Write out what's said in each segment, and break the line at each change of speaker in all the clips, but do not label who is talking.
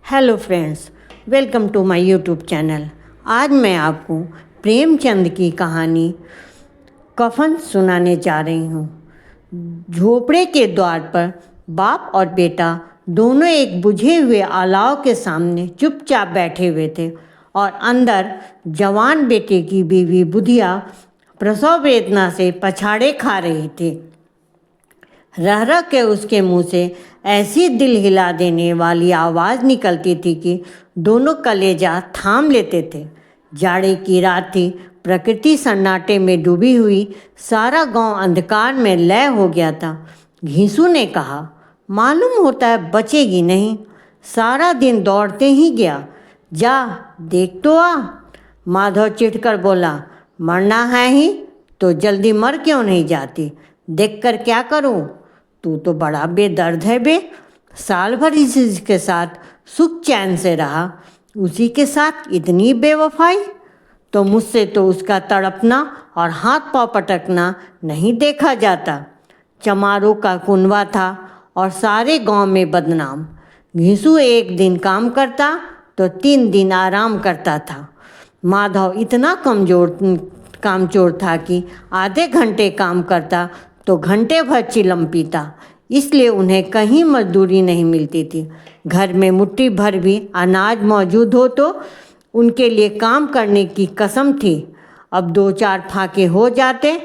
Hello friends, welcome to my YouTube channel. आज मैं आपको प्रेमचंद की कहानी कफन सुनाने जा रही हूँ। झोपड़े के द्वार पर बाप और बेटा दोनों एक बुझे हुए अलाव के सामने चुपचाप बैठे हुए थे और अंदर जवान बेटे की बीवी बुधिया प्रसव वेदना से पछाड़े खा रही थी। रह रह के उसके मुंह से ऐसी दिल हिला देने वाली आवाज़ निकलती थी कि दोनों कलेजा थाम लेते थे। जाड़े की रात थी, प्रकृति सन्नाटे में डूबी हुई, सारा गांव अंधकार में लय हो गया था। घीसू ने कहा, मालूम होता है बचेगी नहीं, सारा दिन दौड़ते ही गया, जा देख तो आ। माधव चिढ़कर बोला, मरना है ही तो जल्दी मर क्यों नहीं जाती, देख कर क्या करूं, तू तो बड़ा बेदर्द है बे। साल भर इसी के साथ सुख चैन से रहा, उसी के साथ इतनी बेवफाई। तो मुझसे तो उसका तड़पना और हाथ पांव पटकना नहीं देखा जाता। चमारों का कुनवा था और सारे गांव में बदनाम। घिसू एक दिन काम करता तो 3 दिन आराम करता था। माधव इतना कामचोर था कि आधे घंटे काम करता तो घंटे भर चिलम पीता, इसलिए उन्हें कहीं मजदूरी नहीं मिलती थी। घर में मुट्ठी भर भी अनाज मौजूद हो तो उनके लिए काम करने की कसम थी। अब 2-4 फाके हो जाते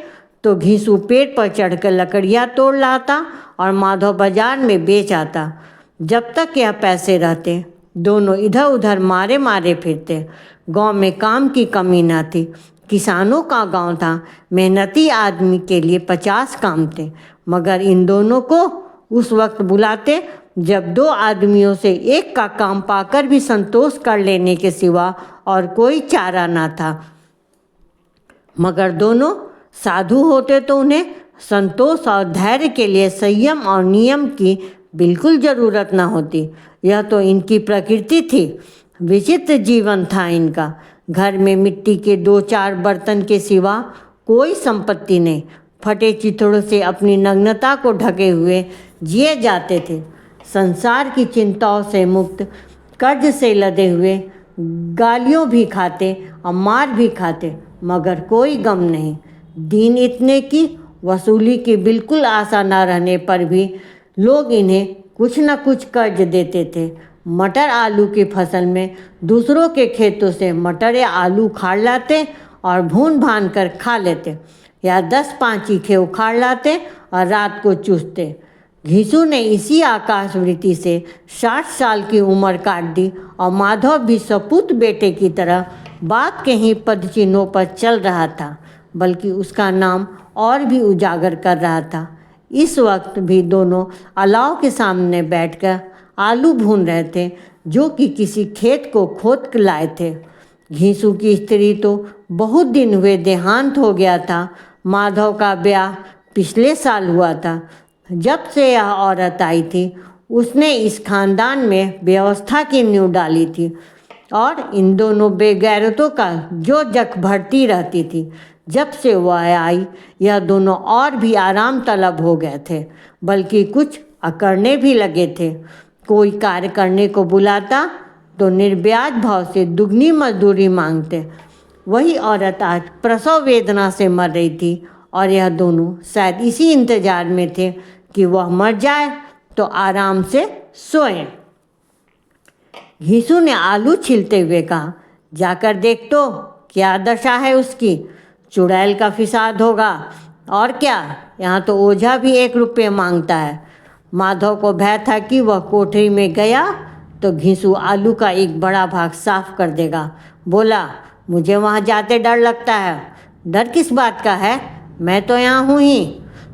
तो घीसू पेड़ पर चढ़कर लकड़ियाँ तोड़ लाता और माधव बाजार में बेच आता। जब तक यह पैसे रहते दोनों इधर उधर मारे मारे फिरते। गांव में काम की कमी न थी, किसानों का गांव था, मेहनती आदमी के लिए 50 काम थे, मगर इन दोनों को उस वक्त बुलाते जब 2 आदमियों से एक का काम पाकर भी संतोष कर लेने के सिवा और कोई चारा ना था। मगर दोनों साधु होते तो उन्हें संतोष और धैर्य के लिए संयम और नियम की बिल्कुल ज़रूरत न होती। यह तो इनकी प्रकृति थी। विचित्र जीवन था इनका। घर में मिट्टी के 2-4 बर्तन के सिवा कोई संपत्ति नहीं। फटे चिथड़ों से अपनी नग्नता को ढके हुए जिए जाते थे। संसार की चिंताओं से मुक्त, कर्ज से लदे हुए, गालियों भी खाते और मार भी खाते, मगर कोई गम नहीं। दिन इतने की वसूली की बिल्कुल आशा न रहने पर भी लोग इन्हें कुछ न कुछ कर्ज देते थे। मटर आलू की फसल में दूसरों के खेतों से मटर या आलू उखाड़ लाते और भून भान कर खा लेते, या 10-5 चीखे उखाड़ लाते और रात को चूसते। घीसू ने इसी आकाशवृत्ति से 60 साल की उम्र काट दी और माधव भी सपूत बेटे की तरह बात के ही पदचिन्हों पर चल रहा था, बल्कि उसका नाम और भी उजागर कर रहा था। इस वक्त भी दोनों अलाव के सामने बैठकर आलू भून रहे थे, जो कि किसी खेत को खोद कर लाए थे। घीसू की स्त्री तो बहुत दिन हुए देहांत हो गया था। माधव का ब्याह पिछले साल हुआ था। जब से यह औरत आई थी उसने इस खानदान में व्यवस्था की नींव डाली थी और इन दोनों बेगैरतों का जो जख भरती रहती थी। जब से वह आई यह दोनों और भी आराम तलब हो गए थे, बल्कि कुछ अकड़ने भी लगे थे। कोई कार्य करने को बुलाता तो निर्ब्याज भाव से दुगनी मजदूरी मांगते। वही औरत आज प्रसव वेदना से मर रही थी और यह दोनों शायद इसी इंतजार में थे कि वह मर जाए तो आराम से सोएं। घीसू ने आलू छीलते हुए कहा, जाकर देख तो क्या दशा है उसकी, चुड़ैल का फिसाद होगा और क्या, यहाँ तो ओझा भी 1 रुपये मांगता है। माधव को भय था कि वह कोठरी में गया तो घीसू आलू का एक बड़ा भाग साफ कर देगा। बोला, मुझे वहाँ जाते डर लगता है। डर किस बात का है, मैं तो यहाँ हूँ ही,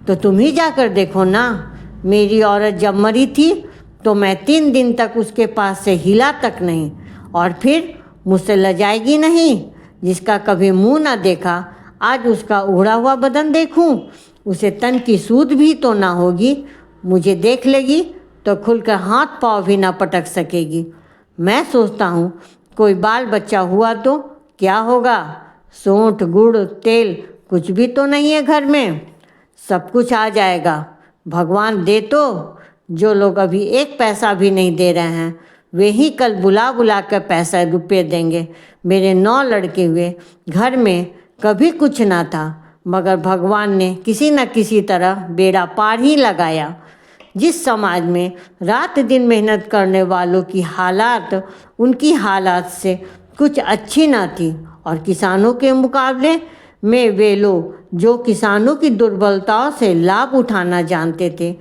तो तुम ही जाकर देखो ना। मेरी औरत जब मरी थी तो मैं 3 दिन तक उसके पास से हिला तक नहीं, और फिर मुझसे लजाएगी नहीं। जिसका कभी मुँह ना देखा आज उसका उड़ा हुआ बदन देखूं, उसे तन की सूध भी तो ना होगी। मुझे देख लेगी तो खुलकर हाथ पाँव भी ना पटक सकेगी। मैं सोचता हूँ कोई बाल बच्चा हुआ तो क्या होगा, सोंठ गुड़ तेल कुछ भी तो नहीं है घर में, सब कुछ आ जाएगा। भगवान दे तो, जो लोग अभी 1 पैसा भी नहीं दे रहे हैं वे ही कल बुला बुला कर पैसा रुपये देंगे। मेरे 9 लड़के हुए, घर में कभी कुछ ना था, मगर भगवान ने किसी न किसी तरह बेड़ा पार ही लगाया। जिस समाज में रात दिन मेहनत करने वालों की हालात उनकी हालात से कुछ अच्छी ना थी, और किसानों के मुकाबले में वे लोग जो किसानों की दुर्बलताओं से लाभ उठाना जानते थे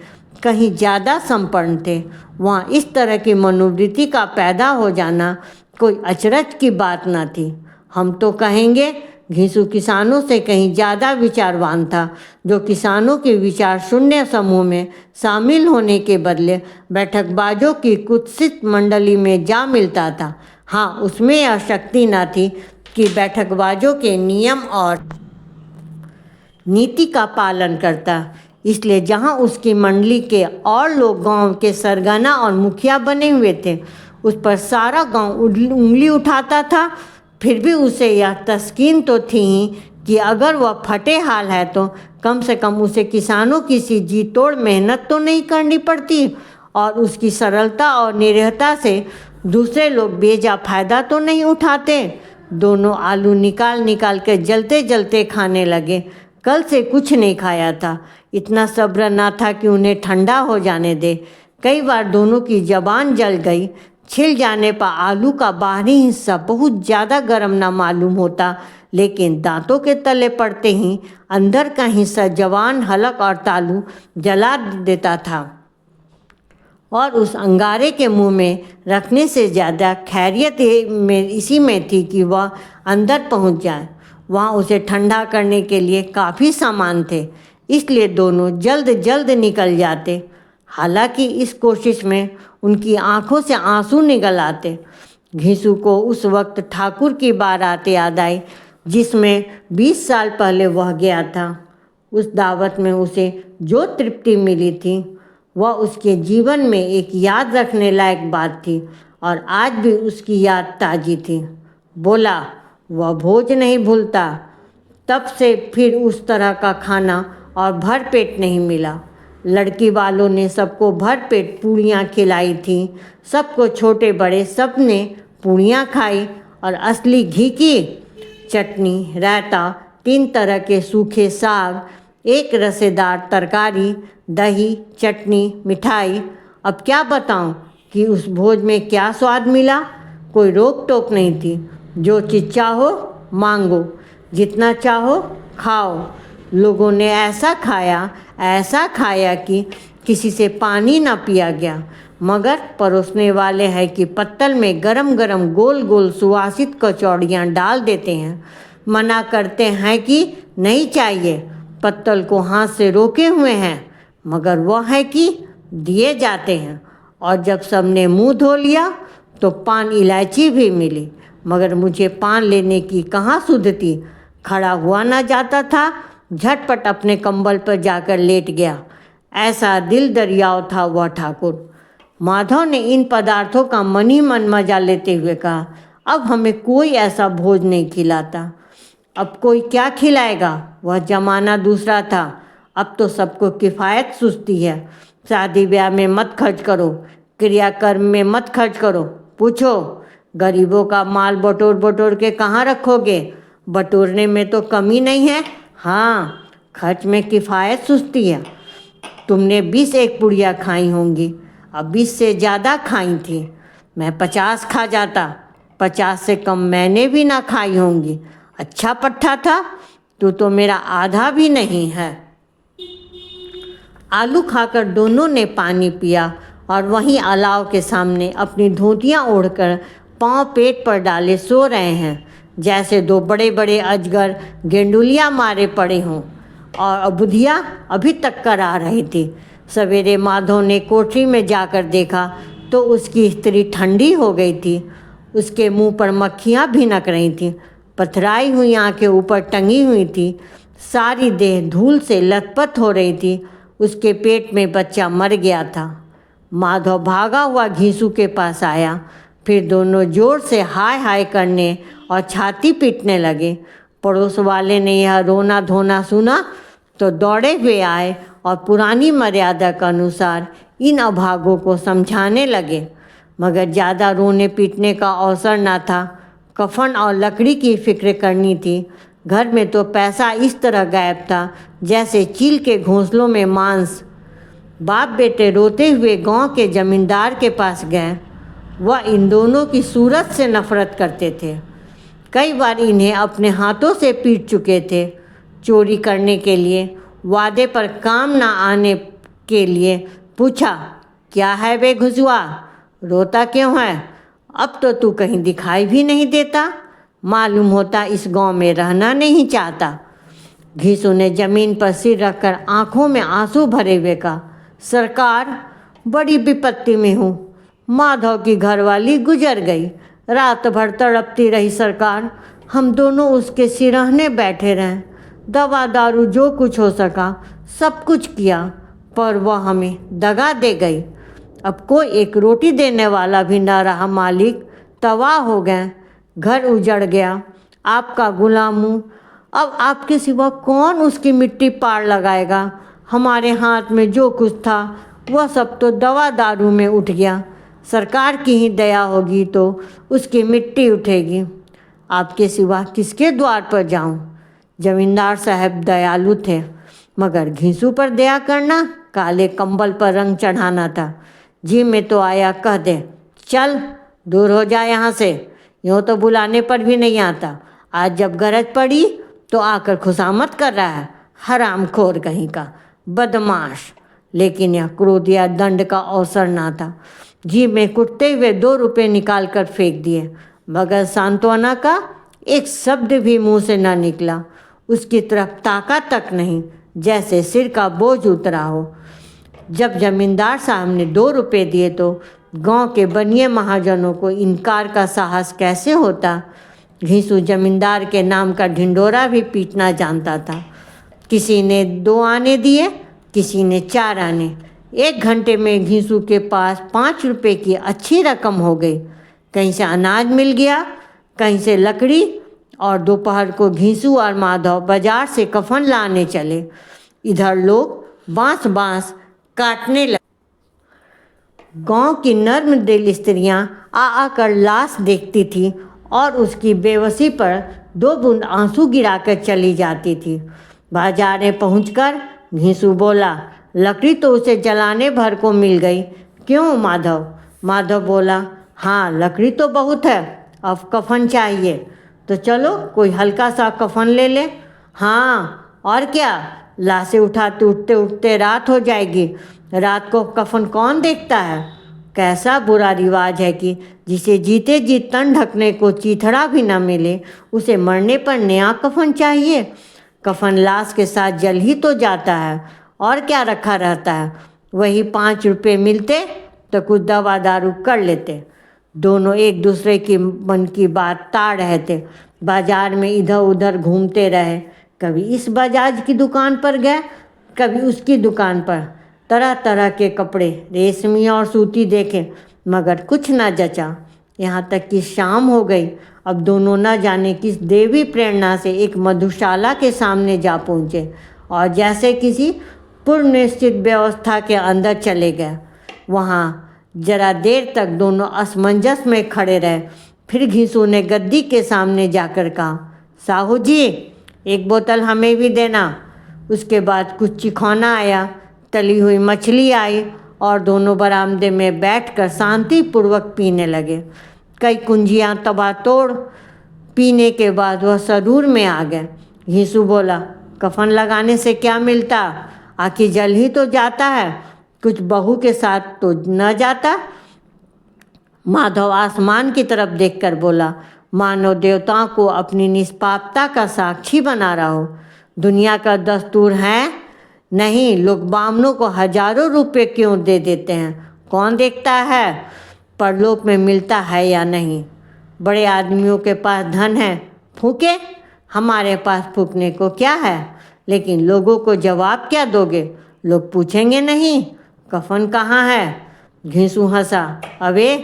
कहीं ज़्यादा संपन्न थे, वहाँ इस तरह की मनोवृत्ति का पैदा हो जाना कोई अचरज की बात ना थी। हम तो कहेंगे घिसू किसानों से कहीं ज़्यादा विचारवान था, जो किसानों के विचार शून्य समूह में शामिल होने के बदले बैठकबाजों की कुत्सित मंडली में जा मिलता था। हाँ, उसमें यह शक्ति न थी कि बैठकबाजों के नियम और नीति का पालन करता, इसलिए जहाँ उसकी मंडली के और लोग गांव के सरगना और मुखिया बने हुए थे, उस पर सारा गांव उंगली उठाता था। फिर भी उसे यह तस्कीन तो थी ही कि अगर वह फटे हाल है तो कम से कम उसे किसानों की सी जी तोड़ मेहनत तो नहीं करनी पड़ती, और उसकी सरलता और निरीहता से दूसरे लोग बेजा फायदा तो नहीं उठाते। दोनों आलू निकाल निकाल के जलते जलते खाने लगे। कल से कुछ नहीं खाया था, इतना सब्र ना था कि उन्हें ठंडा हो जाने दे। कई बार दोनों की जबान जल गई। छिल जाने पर आलू का बाहरी हिस्सा बहुत ज़्यादा गर्म ना मालूम होता, लेकिन दांतों के तले पड़ते ही अंदर का हिस्सा जवान, हलक और तालू जला देता था, और उस अंगारे के मुंह में रखने से ज़्यादा खैरियत इसी में थी कि वह अंदर पहुंच जाए। वहाँ उसे ठंडा करने के लिए काफ़ी सामान थे, इसलिए दोनों जल्द जल्द निकल जाते। हालांकि इस कोशिश में उनकी आंखों से आंसू निकल आते। घिसू को उस वक्त ठाकुर की बारात याद आई, जिसमें 20 साल पहले वह गया था। उस दावत में उसे जो तृप्ति मिली थी वह उसके जीवन में एक याद रखने लायक बात थी, और आज भी उसकी याद ताज़ी थी। बोला, वह भोज नहीं भूलता। तब से फिर उस तरह का खाना और भर पेट नहीं मिला। लड़की वालों ने सबको भर पेट पूड़ियाँ खिलाई थी। सबको, छोटे बड़े, सब ने पूड़ियाँ खाई, और असली घी की चटनी, रायता, 3 तरह के सूखे साग, एक रसेदार तरकारी, दही, चटनी, मिठाई। अब क्या बताऊं कि उस भोज में क्या स्वाद मिला। कोई रोक टोक नहीं थी। जो चीज़ चाहो मांगो, जितना चाहो खाओ। लोगों ने ऐसा खाया कि किसी से पानी ना पिया गया। मगर परोसने वाले हैं कि पत्तल में गरम गरम गोल गोल सुवासित कचौड़ियाँ डाल देते हैं। मना करते हैं कि नहीं चाहिए, पत्तल को हाथ से रोके हुए हैं, मगर वह है कि दिए जाते हैं। और जब सबने मुंह धो लिया तो पान इलायची भी मिली, मगर मुझे पान लेने की कहाँ सुध थी। खड़ा हुआ ना जाता था, झटपट अपने कंबल पर जाकर लेट गया। ऐसा दिल दरियाव था वह ठाकुर। माधव ने इन पदार्थों का मन ही मन मजा लेते हुए कहा, अब हमें कोई ऐसा भोज नहीं खिलाता। अब कोई क्या खिलाएगा, वह जमाना दूसरा था। अब तो सबको किफ़ायत सुस्ती है। शादी ब्याह में मत खर्च करो, क्रियाकर्म में मत खर्च करो। पूछो, गरीबों का माल बटोर बटोर के कहाँ रखोगे। बटोरने में तो कमी नहीं है, हाँ, खर्च में किफ़ायत सुस्ती है। तुमने 20 एक पुड़िया खाई होंगी, अब 20 से ज़्यादा खाई थी। मैं 50 खा जाता, 50 से कम मैंने भी ना खाई होंगी। अच्छा पट्टा था, तू तो मेरा आधा भी नहीं है। आलू खाकर दोनों ने पानी पिया, और वहीं अलाव के सामने अपनी धोतियाँ ओढ़कर पाँव पेट पर डाले सो रहे हैं, जैसे 2 बड़े बड़े अजगर गेंडुलियाँ मारे पड़े हों। और बुधिया अभी तक कर आ रही थी। सवेरे माधव ने कोठरी में जाकर देखा तो उसकी स्त्री ठंडी हो गई थी। उसके मुंह पर मक्खियाँ भिनक रही थीं, पथराई हुई आंखें ऊपर टंगी हुई थी, सारी देह धूल से लथपथ हो रही थी। उसके पेट में बच्चा मर गया था। माधव भागा हुआ घिसू के पास आया। फिर दोनों जोर से हाय हाय करने और छाती पीटने लगे। पड़ोस वाले ने यह रोना धोना सुना तो दौड़े हुए आए और पुरानी मर्यादा के अनुसार इन अभागों को समझाने लगे। मगर ज़्यादा रोने पीटने का अवसर ना था। कफन और लकड़ी की फिक्र करनी थी। घर में तो पैसा इस तरह गायब था जैसे चील के घोंसलों में मांस। बाप बेटे रोते हुए गांव के जमींदार के पास गए। वह इन दोनों की सूरत से नफरत करते थे। कई बार इन्हें अपने हाथों से पीट चुके थे। चोरी करने के लिए, वादे पर काम ना आने के लिए पूछा, क्या है बे घुसुआ, रोता क्यों है? अब तो तू कहीं दिखाई भी नहीं देता। मालूम होता इस गांव में रहना नहीं चाहता। घीसू ने जमीन पर सिर रखकर आंखों में आंसू भरे हुए कहा, सरकार, बड़ी विपत्ति में हूँ। माधव की घरवाली गुजर गई। रात भर तड़पती रही सरकार। हम दोनों उसके सिरहने बैठे रहे। दवा दारू जो कुछ हो सका सब कुछ किया, पर वह हमें दगा दे गई। अब कोई एक रोटी देने वाला भी न रहा मालिक। तबाह हो गए, घर उजड़ गया। आपका गुलाम हूँ। अब आपके सिवा कौन उसकी मिट्टी पार लगाएगा? हमारे हाथ में जो कुछ था वह सब तो दवा दारू में उठ गया। सरकार की ही दया होगी तो उसकी मिट्टी उठेगी। आपके सिवा किसके द्वार पर जाऊं? जमींदार साहब दयालु थे, मगर घींसू पर दया करना काले कंबल पर रंग चढ़ाना था। जी में तो आया कह दे, चल दूर हो जा यहाँ से। यूँ तो बुलाने पर भी नहीं आता। आज जब गरज पड़ी तो आकर खुशामद कर रहा है। हरामखोर कहीं का, बदमाश। लेकिन यह क्रोध या दंड का अवसर ना था। जी में कुटते हुए 2 रुपये निकाल कर फेंक दिए, मगर सांत्वना का एक शब्द भी मुंह से न निकला। उसकी तरफ ताका तक नहीं, जैसे सिर का बोझ उतरा हो। जब जमींदार साहब ने 2 रुपये दिए तो गांव के बनिए महाजनों को इनकार का साहस कैसे होता। घीसू जमींदार के नाम का ढिंडोरा भी पीटना जानता था। किसी ने 2 आने दिए, किसी ने 4 आने। 1 घंटे में घीसू के पास 5 रुपये की अच्छी रकम हो गई। कहीं से अनाज मिल गया, कहीं से लकड़ी, और दोपहर को घीसू और माधव बाजार से कफन लाने चले। इधर लोग बांस बांस काटने लगे। गांव की नर्म दिल स्त्रियां आ आकर लाश देखती थी और उसकी बेबसी पर 2 बूंद आंसू गिराकर चली जाती थी। बाजार में पहुंचकर घीसू बोला, लकड़ी तो उसे जलाने भर को मिल गई। क्यों माधव? माधव बोला, हाँ लकड़ी तो बहुत है, अब कफन चाहिए। तो चलो कोई हल्का सा कफन ले ले। हाँ और क्या, लाशें उठाते उठते उठते रात हो जाएगी। रात को कफन कौन देखता है? कैसा बुरा रिवाज है कि जिसे जीते जी तन ढकने को चीथड़ा भी न मिले, उसे मरने पर नया कफन चाहिए। कफन लाश के साथ जल ही तो जाता है, और क्या रखा रहता है। वही 5 रुपये मिलते तो कुछ दवा दारू कर लेते। दोनों एक दूसरे की मन की बात ताड़ रहे थे। बाजार में इधर उधर घूमते रहे। कभी इस बजाज की दुकान पर गए, कभी उसकी दुकान पर। तरह तरह के कपड़े, रेशमी और सूती देखे, मगर कुछ न जचा। यहाँ तक कि शाम हो गई। अब दोनों न जाने किस देवी प्रेरणा से एक मधुशाला के सामने जा पहुँचे और जैसे किसी पूर्व निश्चित व्यवस्था के अंदर चले गए। वहाँ जरा देर तक दोनों असमंजस में खड़े रहे। फिर घीसू ने गद्दी के सामने जाकर कहा, साहू जी 1 बोतल हमें भी देना। उसके बाद कुछ चिखौना आया, तली हुई मछली आई और दोनों बरामदे में बैठकर शांतिपूर्वक पीने लगे। कई कुंजियाँ तबातोड़ पीने के बाद वह सरूर में आ गए। घीसू बोला, कफन लगाने से क्या मिलता? आखिर जल ही तो जाता है, कुछ बहू के साथ तो न जाता। माधव आसमान की तरफ देखकर बोला, मानव देवताओं को अपनी निष्पापता का साक्षी बना रहा हो। दुनिया का दस्तूर है नहीं, लोग बामनों को हजारों रुपए क्यों दे देते हैं, कौन देखता है परलोक में मिलता है या नहीं। बड़े आदमियों के पास धन है, फूके, हमारे पास फूकने को क्या है। लेकिन लोगों को जवाब क्या दोगे? लोग पूछेंगे नहीं कफन कहाँ है। घीसू हंसा, अबे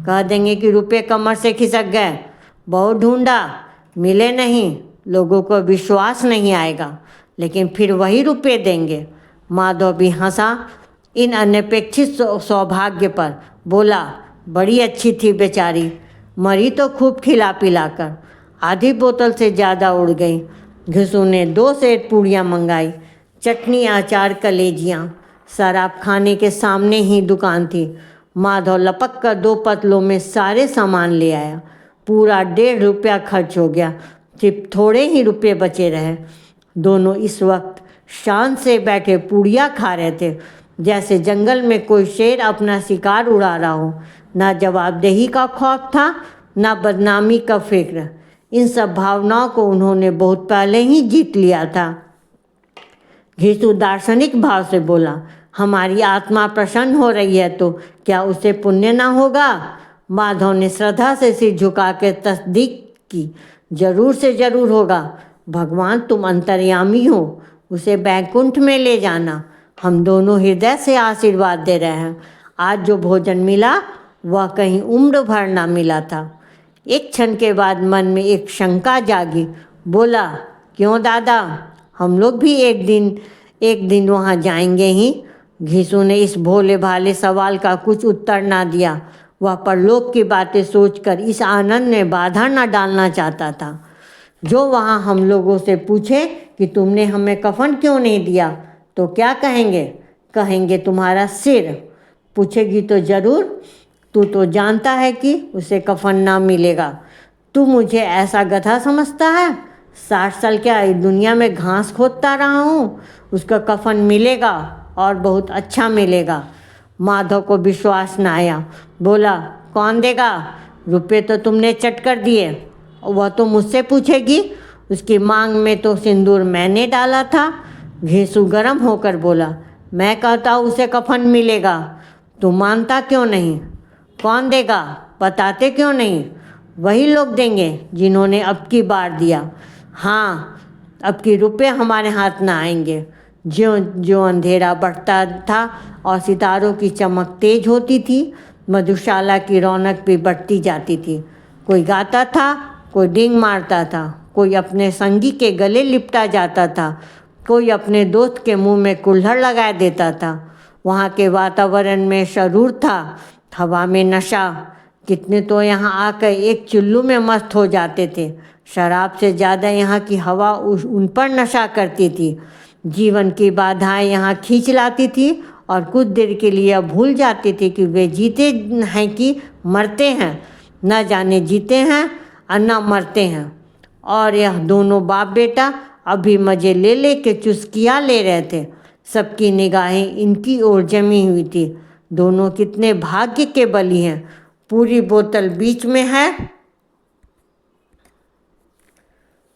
कह देंगे कि रुपये कमर से खिसक गए, बहुत ढूंढा मिले नहीं, लोगों को विश्वास नहीं आएगा, लेकिन फिर वही रुपये देंगे। माधव भी हंसा इन अनपेक्षित सौभाग्य पर, बोला, बड़ी अच्छी थी बेचारी, मरी तो खूब खिला पिला कर, आधी बोतल से ज़्यादा उड़ गई। घिसू ने 2 सेट पूड़ियाँ मंगाई, चटनी, अचार, कलेजियाँ। शराब खाने के सामने ही दुकान थी। माधव लपक कर 2 पतलों में सारे सामान ले आया। पूरा 1.5 रुपया खर्च हो गया, सिर्फ थोड़े ही रुपये बचे रहे। दोनों इस वक्त शान से बैठे पूड़ियाँ खा रहे थे, जैसे जंगल में कोई शेर अपना शिकार उड़ा रहा हो। ना जवाबदेही का खौफ था, ना बदनामी का फिक्र। इन सब भावनाओं को उन्होंने बहुत पहले ही जीत लिया था। घिसू दार्शनिक भाव से बोला, हमारी आत्मा प्रसन्न हो रही है तो क्या उसे पुण्य ना होगा? माधव ने श्रद्धा से सिर झुका कर तस्दीक की, जरूर से जरूर होगा। भगवान तुम अंतर्यामी हो, उसे बैकुंठ में ले जाना। हम दोनों हृदय से आशीर्वाद दे रहे हैं। आज जो भोजन मिला वह कहीं उम्र भर ना मिला था। एक क्षण के बाद मन में एक शंका जागी। बोला, क्यों दादा, हम लोग भी एक दिन वहाँ जाएंगे ही? घिसू ने इस भोले भाले सवाल का कुछ उत्तर ना दिया। वह परलोक की बातें सोचकर इस आनंद में बाधा ना डालना चाहता था। जो वहाँ हम लोगों से पूछे कि तुमने हमें कफन क्यों नहीं दिया, तो क्या कहेंगे? कहेंगे तुम्हारा सिर। पूछेगी तो ज़रूर, तू तो जानता है कि उसे कफन ना मिलेगा। तू मुझे ऐसा गधा समझता है? 60 साल क्या इस दुनिया में घास खोदता रहा हूँ, उसका कफन मिलेगा और बहुत अच्छा मिलेगा। माधव को विश्वास न आया। बोला, कौन देगा? रुपये तो तुमने चट कर दिए, वह तो मुझसे पूछेगी। उसकी मांग में तो सिंदूर मैंने डाला था। घिसू गर्म होकर बोला, मैं कहता हूँ उसे कफन मिलेगा, तू मानता क्यों नहीं? कौन देगा, बताते क्यों नहीं? वही लोग देंगे जिन्होंने अब की बार दिया। हाँ, अब की रुपये हमारे हाथ ना आएंगे। ज्यों ज्यों अंधेरा बढ़ता था और सितारों की चमक तेज होती थी, मधुशाला की रौनक भी बढ़ती जाती थी। कोई गाता था, कोई डींग मारता था, कोई अपने संगी के गले लिपटा जाता था, कोई अपने दोस्त के मुंह में कुल्हड़ लगा देता था। वहाँ के वातावरण में शरूर था, हवा में नशा। कितने तो यहाँ आकर एक चुल्लू में मस्त हो जाते थे। शराब से ज़्यादा यहाँ की हवा उन पर नशा करती थी। जीवन की बाधाएं यहाँ खींच लाती थी और कुछ देर के लिए भूल जाती थी कि वे जीते हैं कि मरते हैं। न जाने जीते हैं और न मरते हैं। और यह दोनों बाप बेटा अभी मज़े ले ले के चुस्कियाँ ले रहे थे। सबकी निगाहें इनकी ओर जमी हुई थी। दोनों कितने भाग्य के बली हैं। पूरी बोतल बीच में है।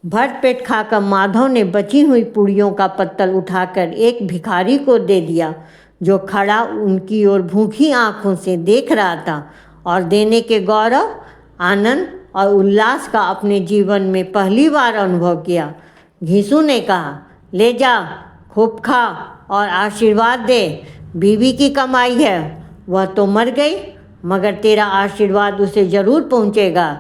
भर पेट खाकर माधव ने बची हुई पूड़ियों का पत्तल उठाकर एक भिखारी को दे दिया, जो खड़ा उनकी ओर भूखी आंखों से देख रहा था और देने के गौरव, आनंद और उल्लास का अपने जीवन में पहली बार अनुभव किया। घिसू ने कहा, ले जा, खूब खा और आशीर्वाद दे। बीवी की कमाई है, वह तो मर गई, मगर तेरा आशीर्वाद उसे ज़रूर पहुँचेगा।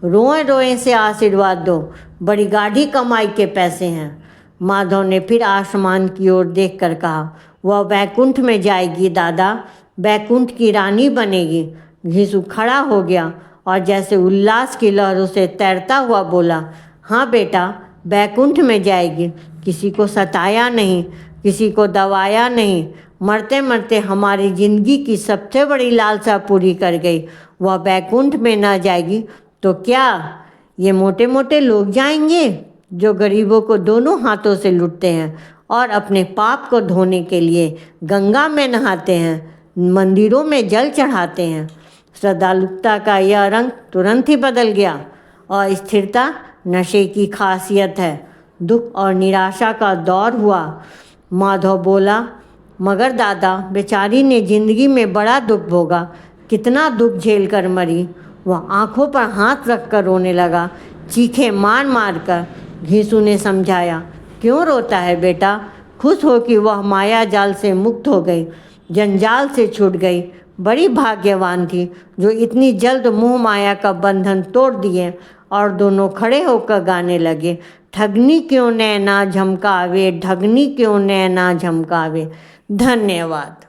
रोए रोए से आशीर्वाद दो, बड़ी गाढ़ी कमाई के पैसे हैं। माधव ने फिर आसमान की ओर देखकर कहा, वह बैकुंठ में जाएगी दादा, बैकुंठ की रानी बनेगी। घिसू खड़ा हो गया और जैसे उल्लास की लहरों से तैरता हुआ बोला, हाँ बेटा, बैकुंठ में जाएगी। किसी को सताया नहीं, किसी को दबाया नहीं, मरते मरते हमारी ज़िंदगी की सबसे बड़ी लालसा पूरी कर गई। वह बैकुंठ में ना जाएगी तो क्या ये मोटे मोटे लोग जाएंगे, जो गरीबों को दोनों हाथों से लूटते हैं और अपने पाप को धोने के लिए गंगा में नहाते हैं, मंदिरों में जल चढ़ाते हैं। श्रद्धालुता का यह रंग तुरंत ही बदल गया और स्थिरता नशे की खासियत है। दुख और निराशा का दौर हुआ। माधव बोला, मगर दादा, बेचारी ने जिंदगी में बड़ा दुख भोगा, कितना दुख झेल कर मरी। वह आंखों पर हाथ रखकर रोने लगा, चीखे मार मार कर। घिसू ने समझाया, क्यों रोता है बेटा, खुश हो कि वह माया जाल से मुक्त हो गई, जंजाल से छूट गई। बड़ी भाग्यवान थी जो इतनी जल्द मोह माया का बंधन तोड़ दिए। और दोनों खड़े होकर गाने लगे, ठगनी क्यों नैना झमकावे, ठगनी क्यों नैना झमकावे। धन्यवाद।